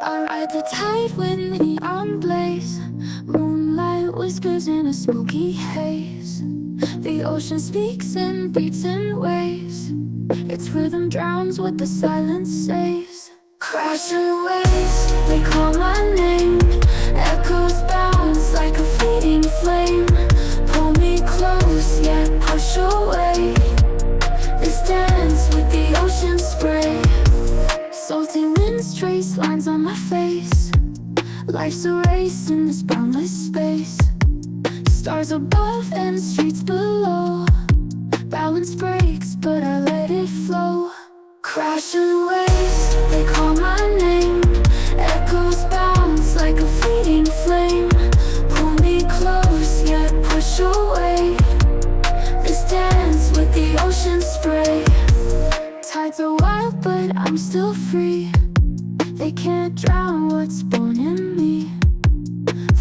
I ride the tide with neon blaze. Moonlight whispers in a smoky haze. The ocean speaks in beats and waves. Its rhythm drowns what the silence says. Crashing waves, they call my name. Echoes bounce like a fleeting flame. Pull me close, yet push away. This dance with the ocean spray. Salty winds trace lines on my face. Life's a race in this boundless space. Stars above and streets below. Balance breaks, but I let it flow. Crashing waves, they call my name. Echoes bounce like a fleeting flame. Pull me close, yet push away. This dance with the ocean spray. Tides are wild, but I'm still free. They can't drown what's born in me.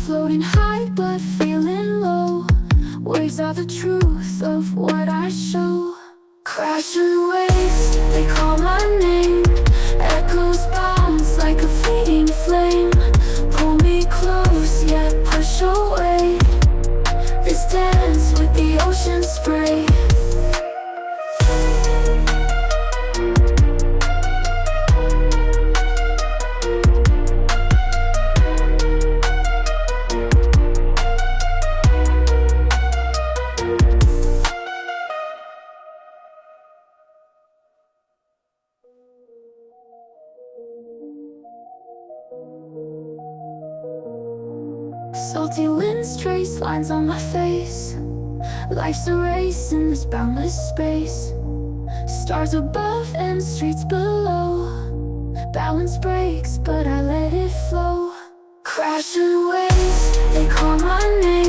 Floating high, but feeling low. Waves are the truth of what I show. Crashing waves, they call my name. Echoes bounce like a fleeting flame. Pull me close, yet push away. This dance with the ocean spray. Salty winds trace lines on my face. Life's a race in this boundless space. Stars above and streets below. Balance breaks, but I let it flow. Crashing waves, they call my name.